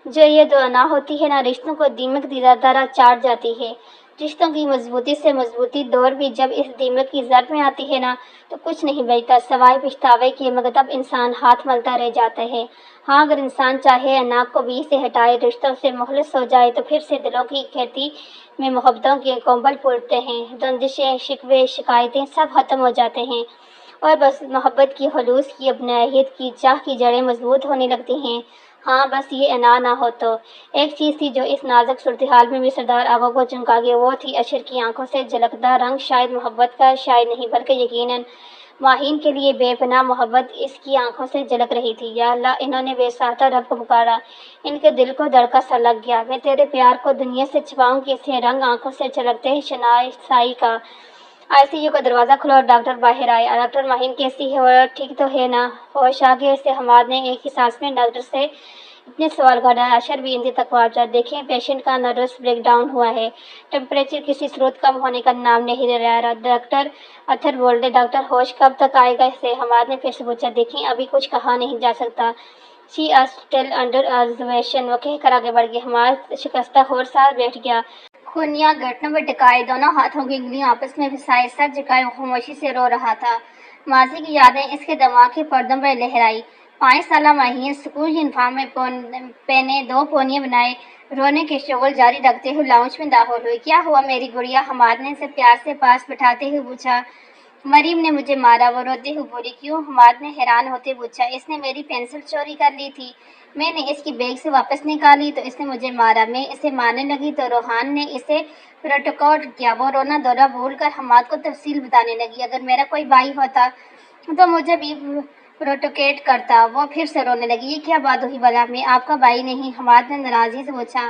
جو یہ دو انا ہوتی ہے نا، رشتوں کو دیمک کی طرح چاٹ جاتی ہے۔ رشتوں کی مضبوطی سے مضبوطی دوڑ بھی جب اس دیمک کی زد میں آتی ہے نا، تو کچھ نہیں بچتا سوائے پچھتاوے کے، مگر تب انسان ہاتھ ملتا رہ جاتا ہے۔ ہاں اگر انسان چاہے انا کو بیج سے ہٹائے، رشتوں سے مخلص ہو جائے، تو پھر سے دلوں کی کھیتی میں محبتوں کے کنبل پھوٹتے ہیں، رنجشیں، شکوے، شکایتیں سب ختم ہو جاتے ہیں اور بس محبت کی، خلوص کی، اپنائیت کی، چاہ کی جڑیں مضبوط ہونے لگتی ہیں۔ ہاں بس یہ انا نہ ہو تو۔ ایک چیز تھی جو اس نازک صورتحال میں بھی سردار آغا کو چونکا گیا، وہ تھی اشر کی آنکھوں سے جھلکتا رنگ، شاید محبت کا، شاید نہیں بلکہ یقیناً ماہین کے لیے بے پناہ محبت اس کی آنکھوں سے جھلک رہی تھی۔ یا اللہ، انہوں نے بے ساختہ رب کو پکارا، ان کے دل کو دھڑکا سا لگ گیا۔ میں تیرے پیار کو دنیا سے چھپاؤں کیسے؟ رنگ آنکھوں سے چھلکتے ہی شناسائی کا۔ آئی سی یو کا دروازہ کھلا اور ڈاکٹر باہر آئے۔ ڈاکٹر، ماہین کیسی ہے؟ وہ ٹھیک تو ہے نا؟ ہوش آ گیا اسے؟ حماد نے ایک ہی سانس میں ڈاکٹر سے اتنے سوال کھڑا۔ اشر بھی انتہا تک پہنچا۔ دیکھیں، پیشنٹ کا نروس بریک ڈاؤن ہوا ہے، ٹمپریچر کسی صورت کم ہونے کا نام نہیں لے رہا۔ ڈاکٹر اتھر بولتے، ڈاکٹر ہوش کب تک آئے گا اسے؟ حماد نے پھر سے پوچھا۔ دیکھیں، ابھی کچھ کہا نہیں جا سکتا، شی از اسٹل انڈر آبزرویشن، وہ کہہ کر آگے بڑھ گیا۔ حماد شکستہ خور سا بیٹھ گیا، کھولیاں گھٹنوں پر ٹکائے، دونوں ہاتھوں کی انگلیاں آپس میں پھنسائے، سر جھکائے، وہ خاموشی سے رو رہا تھا۔ ماضی کی یادیں اس کے دماغ کے پردوں پر لہرائی۔ 5 سالہ ماہین اسکول یونیفارم میں پہنے، 2 پونیاں بنائے، رونے کے شغل جاری رکھتے ہوئے لاؤنج میں داخل ہوئی۔ کیا ہوا میری گڑیا؟ حماد نے اسے پیار سے پاس بٹھاتے ہوئے پوچھا۔ مریم نے مجھے مارا، وہ روتے ہوئے بولی۔ کیوں؟ حماد نے حیران ہوتے پوچھا۔ اس نے میری پینسل چوری کر لی تھی، میں نے اس کی بیگ سے واپس نکالی تو اس نے مجھے مارا، میں اسے مارنے لگی تو روحان نے اسے پروٹیکٹ کیا۔ وہ رونا دھونا بھول کر حماد کو تفصیل بتانے لگی۔ اگر میرا کوئی بھائی ہوتا تو مجھے بھی پروٹیکٹ کرتا۔ وہ پھر سے رونے لگی۔ یہ کیا بات ہوئی بھلا؟ میں آپ کا بھائی نہیں، حماد نے ناراضگی سے پوچھا۔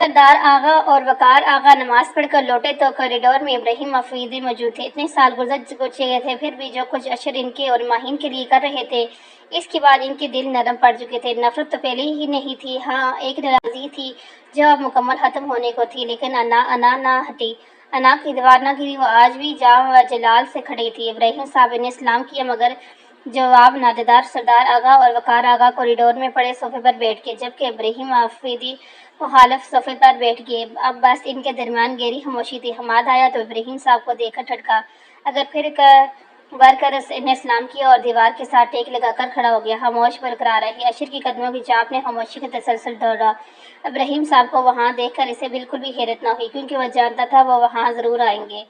سردار آغا اور وقار آغا نماز پڑھ کر لوٹے تو کوریڈور میں ابراہیم افریدی موجود تھے۔ اتنے سال گزر چکے تھے، پھر بھی جو کچھ اشر ان کے اور ماہین کے لیے کر رہے تھے، اس کے بعد ان کے دل نرم پڑ چکے تھے۔ نفرت تو پہلے ہی نہیں تھی، ہاں ایک ناراضگی تھی جو اب مکمل ختم ہونے کو تھی، لیکن انا نہ ہٹی۔ انا کی دیوار نہ گری، وہ آج بھی جام و جلال سے کھڑی تھی۔ ابراہیم صاحب نے سلام کیا مگر جواب نہ دیا۔ سردار آغا اور وقار آغا کوریڈور میں پڑے صوفے پر بیٹھ گئے، جبکہ ابراہیم افریدی مخالف صوفے پر بیٹھ گئے۔ اب بس ان کے درمیان گہری خاموشی تھی۔ حماد آیا تو ابراہیم صاحب کو دیکھ کر ٹھٹکا، اگر پھر بر کر نے سلام کیا اور دیوار کے ساتھ ٹیک لگا کر کھڑا ہو گیا۔ خاموش برقرار رہی۔ اشر کی قدموں کی چاپ نے خاموشی کا تسلسل توڑا۔ ابراہیم صاحب کو وہاں دیکھ کر اسے بالکل بھی حیرت نہ ہوئی، کیونکہ وہ جانتا تھا وہ وہاں ضرور آئیں گے۔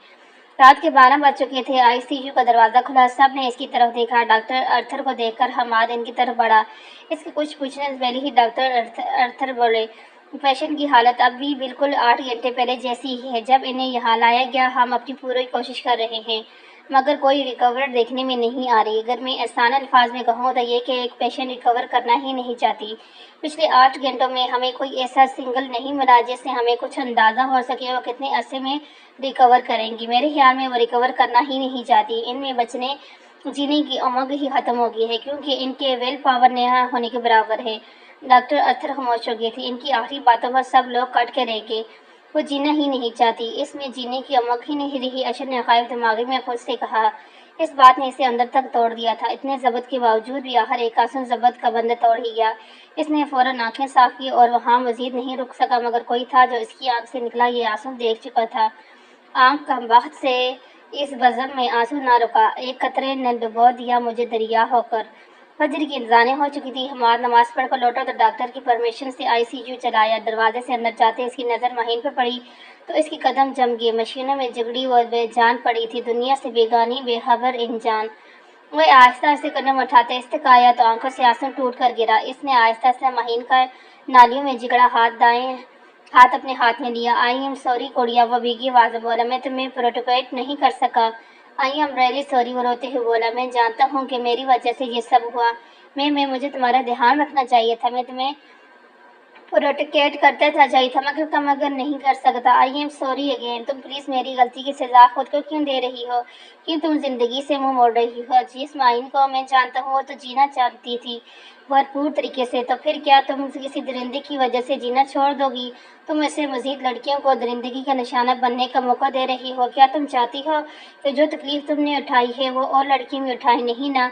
رات کے 12 بج چکے تھے۔ ICU کا دروازہ کھلا، سب نے اس کی طرف دیکھا۔ ڈاکٹر ارتھر کو دیکھ کر حماد ان کی طرف بڑھا۔ اس کے کچھ پوچھنے سے پہلے ہی ڈاکٹر ارتھر بولے، پیشنٹ کی حالت اب بھی بالکل 8 گھنٹے پہلے جیسی ہی ہے جب انہیں یہاں لایا گیا۔ ہم اپنی پوری کوشش کر رہے ہیں مگر کوئی ریکور دیکھنے میں نہیں آ رہی۔ اگر میں آسان الفاظ میں کہوں تو یہ کہ ایک پیشنٹ ریکور کرنا ہی نہیں چاہتی۔ پچھلے 8 گھنٹوں میں ہمیں کوئی ایسا سنگل نہیں ملا جس سے ہمیں کچھ اندازہ ہو سکے وہ کتنے عرصے میں ریکور کریں گی۔ میرے خیال میں وہ ریکور کرنا ہی نہیں چاہتی۔ ان میں بچنے جینے کی امنگ ہی ختم ہو گئی ہے، کیونکہ ان کے ویل پاور نہ ہونے کے برابر ہے۔ ڈاکٹر ارتھر خاموش ہو گئے تھے۔ ان کی آخری باتوں پر سب لوگ کٹ کے رہ گئے۔ وہ جینا ہی نہیں چاہتی، اس میں جینے کی امنگ ہی نہیں رہی۔ اشر نے خائف دماغی میں خود سے کہا۔ اس بات نے اسے اندر تک توڑ دیا تھا۔ اتنے ضبط کے باوجود بھی آخر ایک آنسو ضبط کا بند توڑ ہی گیا۔ اس نے فوراً آنکھیں صاف کی اور وہاں مزید نہیں رک سکا، مگر کوئی تھا جو اس کی آنکھ سے نکلا یہ آنسو دیکھ چکا تھا۔ آنکھ کا بخت سے اس بزم میں آنسو نہ رکا۔ ایک قطرے نے ڈبو دیا مجھے دریا ہو کر۔ فجر کی اذانیں ہو چکی تھی۔ حماد نماز پڑھ کر لوٹا تو ڈاکٹر کی پرمیشن سے ICU چلایا۔ دروازے سے اندر جاتے اس کی نظر ماہین پر پڑی تو اس کے قدم جم گئے۔ مشینوں میں جگڑی وہ بے جان پڑی تھی، دنیا سے بیگانی بے خبر انجان۔ وہ آہستہ آہستہ قدم اٹھاتے استقایا تو آنکھوں سے آنسو ٹوٹ کر گرا۔ اس نے آہستہ آہستہ ماہین کا نالیوں میں جگڑا دائیں ہاتھ اپنے ہاتھ میں لیا۔ I am sorry کوڑیا، وہ بھیگی آواز میں بولا، میں تمہیں پروٹیکٹ نہیں کر سکا۔ I am really sorry، وہ روتے ہوئے بولا، میں جانتا ہوں کہ میری وجہ سے یہ سب ہوا۔ مجھے تمہارا دھیان رکھنا چاہیے تھا، میں تمہیں پروٹیکٹ کرتا تھا چاہیے تھا مگر نہیں کر سکتا۔ I am sorry again، تم پلیز میری غلطی کی سزا خود کو کیوں دے رہی ہو؟ کیوں تم زندگی سے منہ موڑ رہی ہو؟ جس ماہین کو میں جانتا ہوں وہ تو جینا چاہتی تھی بھرپور طریقے سے، تو پھر کیا تم کسی درندے کی وجہ سے جینا چھوڑ دو گی؟ تم ایسے مزید لڑکیوں کو درندگی کا نشانہ بننے کا موقع دے رہی ہو۔ کیا تم چاہتی ہو کہ جو تکلیف تم نے اٹھائی ہے وہ اور لڑکیوں میں اٹھائے؟ نہیں نا،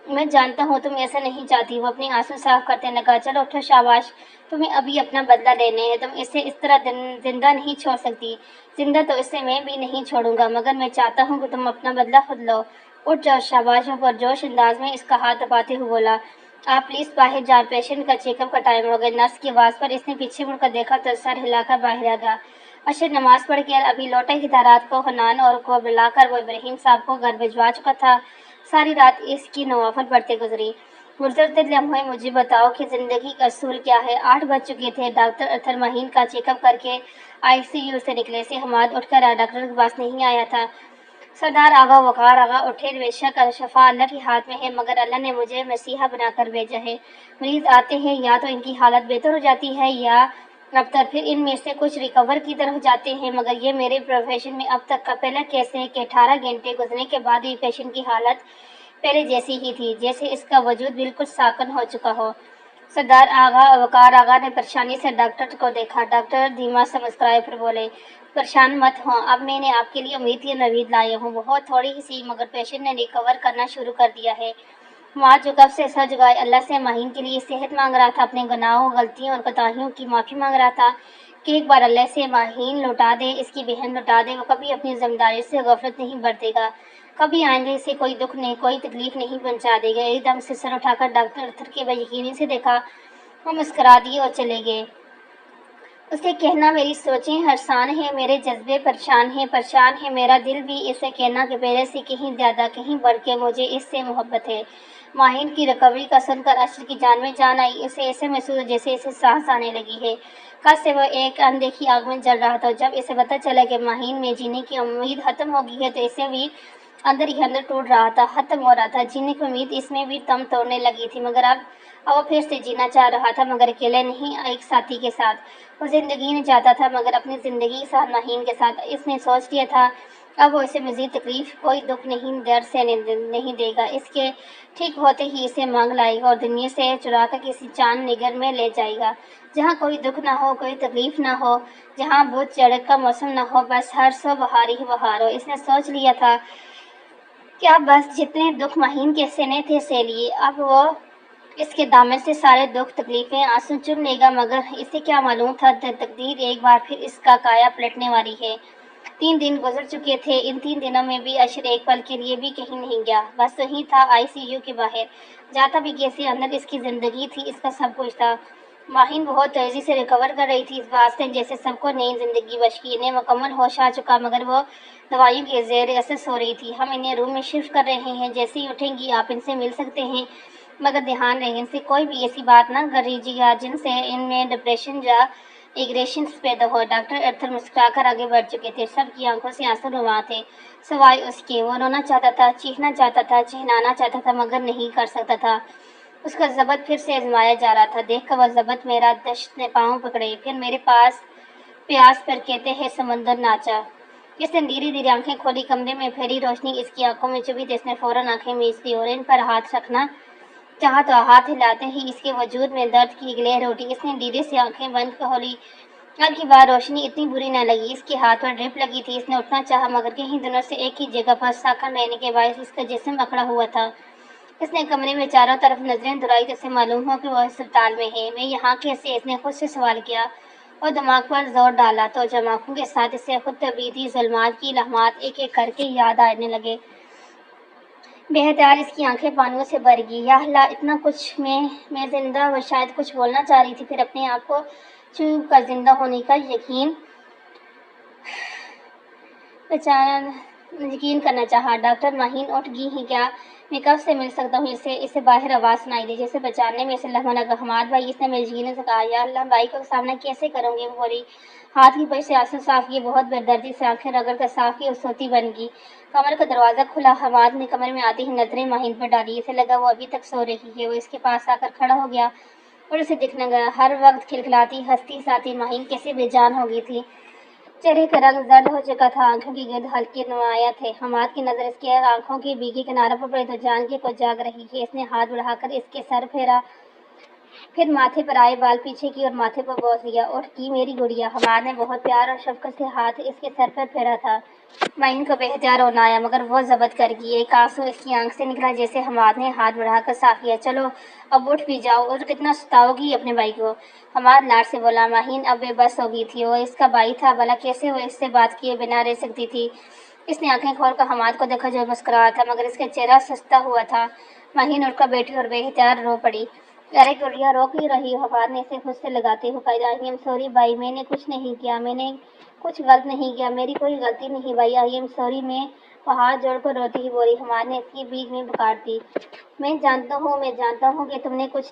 میں جانتا ہوں تم ایسا نہیں چاہتی۔ وہ اپنے آنسو صاف کرتے لگا، چلو اٹھو، شاباش، تمہیں ابھی اپنا بدلہ لینے ہے۔ تم اسے اس طرح زندہ نہیں چھوڑ سکتی۔ زندہ تو اسے میں بھی نہیں چھوڑوں گا، مگر میں چاہتا ہوں کہ تم اپنا بدلہ خود لو۔ اٹھ جاؤ، شاباش، وہ پرجوش انداز میں اس کا ہاتھ دباتے ہوئے بولا۔ آپ پلیز باہر جائیں، پیشنٹ کا چیک اپ کا ٹائم ہو گیا۔ نرس کی آواز پر اس نے پیچھے مڑ کر دیکھا تو سر ہلا کر باہر آ گیا۔ اشر نماز پڑھ کر ابھی لوٹا ہی تھا، رات کو حنان اور کو بلا کر وہ ابراہیم صاحب کو گھر بھجوا چکا تھا۔ ساری رات اس کی نوافل پڑھتے گزری۔ گزرتے لمحے مجھے بتاؤ کہ زندگی کا اصول کیا ہے؟ 8 بج چکے تھے۔ ڈاکٹر ارتھر ماہین کا چیک اپ کر کے ICU سے نکلے سے حماد اٹھ کر ڈاکٹر کے پاس نہیں آیا تھا۔ سردار آغا وقار آغا اٹھے، بے شک شفا اللہ کے ہاتھ میں ہے، مگر اللہ نے مجھے مسیحا بنا کر بھیجا ہے۔ مریض آتے ہیں یا تو ان کی حالت بہتر ہو جاتی ہے یا ابتر، پھر ان میں سے کچھ ریکور کی طرف جاتے ہیں، مگر یہ میرے پروفیشن میں اب تک کا پہلا کیس ہے کہ 18 گھنٹے گزرنے کے بعد بھی پیشنٹ کی حالت پہلے جیسی ہی تھی، جیسے اس کا وجود بالکل ساکن ہو چکا ہو۔ سردار آغا وقار آغا نے پریشانی سے ڈاکٹر کو دیکھا۔ ڈاکٹر دھیما سے مسکرائے پھر بولے، پریشان مت ہوں، اب میں نے آپ کے لیے امید کی نوید لائے ہوں، بہت تھوڑی ہی سی، مگر پیشنٹ نے ریکور کرنا شروع کر دیا ہے۔ حماد جو کب سے سر جھکائے اللہ سے ماہین کے لیے صحت مانگ رہا تھا، اپنے گناہوں، غلطیوں اور کوتاہیوں کی معافی مانگ رہا تھا کہ ایک بار اللہ سے ماہین لوٹا دے، اس کی بہن لوٹا دے، وہ کبھی اپنی ذمہ داری سے غفلت نہیں برتے گا، کبھی آئندہ سے کوئی دکھ نہیں، کوئی تکلیف نہیں پہنچا دے گا۔ ایک دم سے سر اٹھا کر ڈاکٹر ارتھر کے بے یقینی سے دیکھا، وہ مسکرا دیے اور چلے گئے۔ اس کے کہنا، میری سوچیں حیران ہیں، میرے جذبے پریشان ہیں، میرا دل بھی اسے کہنا کہ پہلے سے کہیں زیادہ، کہیں بڑھ کے مجھے اس سے محبت ہے۔ ماہین کی ریکوری کا سن کر اشر کی جان میں جان آئی، اسے ایسے محسوس جیسے اسے سانس آنے لگی ہے۔ کل سے وہ ایک اندیکھی آگ میں جل رہا تھا۔ جب اسے پتہ چلا کہ ماہین میں جینے کی امید ختم ہو گئی ہے تو اسے بھی اندر ہی اندر ٹوٹ رہا تھا، ختم ہو رہا تھا۔ جینے کی امید اس میں بھی دم توڑنے لگی تھی، مگر اب وہ پھر سے جینا چاہ رہا تھا، مگر اکیلے نہیں، ایک ساتھی کے ساتھ۔ وہ زندگی نہیں چاہتا تھا، مگر اپنی زندگی کے ساتھ مہین کے ساتھ۔ اس نے سوچ لیا تھا اب وہ اسے مزید تکلیف، کوئی دکھ نہیں، درد سے نہیں دے گا۔ اس کے ٹھیک ہوتے ہی اسے مانگ لائے گا اور دنیا سے چرا کر کسی چاند نگر میں لے جائے گا، جہاں کوئی دکھ نہ ہو، کوئی تکلیف نہ ہو، جہاں بہت چڑک کا موسم نہ ہو، بس ہر سو بہار ہی بہار ہو۔ اس نے سوچ لیا تھا کہ اب بس جتنے دکھ مہین کے سہنے تھے سہ لیے، اب وہ اس کے دامن سے سارے دکھ، تکلیفیں، آنسو چن لے گا، مگر اسے کیا معلوم تھا تقدیر ایک بار پھر اس کا کایا پلٹنے والی ہے۔ 3 دن گزر چکے تھے، ان 3 دنوں میں بھی اشر ایک پل کے لیے بھی کہیں نہیں گیا، بس وہیں تھا ICU کے باہر۔ جاتا بھی کیسے؟ اندر اس کی زندگی تھی، اس کا سب کچھ تھا۔ مہین بہت تیزی سے ریکور کر رہی تھی، اس بات سے جیسے سب کو نئی زندگی بخش کی، انہیں مکمل ہوش آ چکا، مگر وہ دوائیوں کے زیر اثر سو رہی تھی۔ ہم انہیں روم میں شفٹ کر رہے ہیں، جیسے ہی اٹھیں گی آپ ان سے مل سکتے ہیں، مگر دھیان رہے ان سے کوئی بھی ایسی بات نہ کریجیے گا جن سے ان میں ڈپریشن یا ایگریشنز پیدا ہو۔ ڈاکٹر ارتھر مسکرا کر آگے بڑھ چکے تھے، سب کی آنکھوں سے آنسو رواں تھے، سوائے اس کے۔ وہ رونا چاہتا تھا، چیخنا چاہتا تھا، چہنانا چاہتا تھا، مگر نہیں کر سکتا تھا۔ اس کا ضبط پھر سے آزمایا جا رہا تھا، دیکھ کر وہ ضبط میرا دشت نے پاؤں پکڑے، پھر میرے پاس پیاس پر کہتے ہیں سمندر ناچا۔ اس نے دھیرے دھیرے آنکھیں کھولی، کمرے میں پھیلی روشنی اس کی آنکھوں میں چبھی تو اس نے فوراً آنکھیں میچ لی اور ان پر ہاتھ رکھنا چاہا تو ہاتھ ہلاتے ہی اس کے وجود میں درد کی ایک لہر اٹھی۔ اس نے دھیرے سے آنکھیں بند کھولی، اب کی بار روشنی اتنی بری نہ لگی۔ اس کے ہاتھ پر ڈرپ لگی تھی، اس نے اٹھنا چاہا، مگر کئی دنوں سے ایک ہی جگہ پر ساکن رہنے کے باعث اس کا جسم اکڑا ہوا تھا۔ اس نے کمرے میں چاروں طرف نظریں دوڑائی تو اسے معلوم ہو کہ وہ ہسپتال میں ہے۔ میں یہاں کیسے؟ اس نے خود سے سوال کیا اور دماغ پر زور ڈالا تو جب آنکھوں کے ساتھ اسے خود تبدیلی ظلمات کی لمحات ایک ایک کر کے یاد آنے لگے، بے اختیار اس کی آنکھیں پانیوں سے بھر گئی۔ یا اللہ، اتنا کچھ! میں زندہ! وہ شاید کچھ بولنا چاہ رہی تھی، پھر اپنے آپ کو چوب کر زندہ ہونے کا یقین کرنا چاہا۔ ڈاکٹر مہین اٹھ گئی ہیں کیا؟ میں کب سے مل سکتا ہوں اسے باہر آواز سنائی دی، جیسے بچانے میں اسے لمحہ لگا۔ حماد بھائی! اس نے مجگینے سے کہا۔ یا اللہ، بھائی کا سامنا کیسے کروں گی؟ وہ بولی، ہاتھ کی پش سے آنسو صاف کیے، بہت بے دردی سے آنکھیں رگڑ کر صاف کی اور سوتی بن گئی۔ کمرے کا دروازہ کھلا، حماد نے کمرے میں آتے ہی نظریں مہین پر ڈالی، اسے لگا وہ ابھی تک سو رہی ہے۔ وہ اس کے پاس آ کر کھڑا ہو گیا اور اسے دیکھنے گیا۔ ہر وقت کھلکھلاتی، ہنستی ساتھی مہین کیسے بے جان ہو گئی تھی، چہرے کا رنگ زرد ہو چکا تھا، آنکھوں کے گرد ہلکے نمایاں تھے۔ حماد کی نظر اس کے آنکھوں کے بھیگے کناروں پر پڑی تو جان کے کچھ جاگ رہی ہے۔ اس نے ہاتھ بڑھا کر اس کے سر پھیرا، پھر ماتھے پر آئے بال پیچھے کی اور ماتھے پر بوس دیا۔ اٹھ گئی میری گڑیا! حماد نے بہت پیار اور شفقت سے ہاتھ اس کے سر پر پھیرا تھا۔ مہین کو بے اختیار رونا آیا، مگر وہ ضبط کر گئی۔ ایک آنسو اس کی آنکھ سے نکلا، جیسے حماد نے ہاتھ بڑھا کر صاف کیا۔ چلو اب اٹھ بھی جاؤ، اور کتنا ستاؤ گی اپنے بھائی کو؟ حماد لاڈ سے بولا۔ مہین اب بے بس ہو گئی تھی، وہ اس کا بھائی تھا، بھلا کیسے وہ اس سے بات کیے بنا رہ سکتی تھی؟ اس نے آنکھیں کھول کر حماد کو دیکھا جو مسکرا رہا تھا، مگر اس کا چہرہ سستا ہوا تھا۔ مہین اٹھ کر بیٹھی اور بے اختیار رو پڑی۔ ارے گڑیا، رو کیوں رہی ہو؟ حماد نے اسے خود سے لگاتے ہوئے کہا۔ آئی ایم سوری بھائی، میں نے کچھ نہیں کیا، میں نے کچھ غلط نہیں کیا، میری کوئی غلطی نہیں بھائی، آئی ایم سوری۔ میں وہ ہاتھ جوڑ کر روتی ہی بولی۔ حماد نے اس کی بیک میں پکار دی۔ میں جانتا ہوں کہ تم نے کچھ نہیں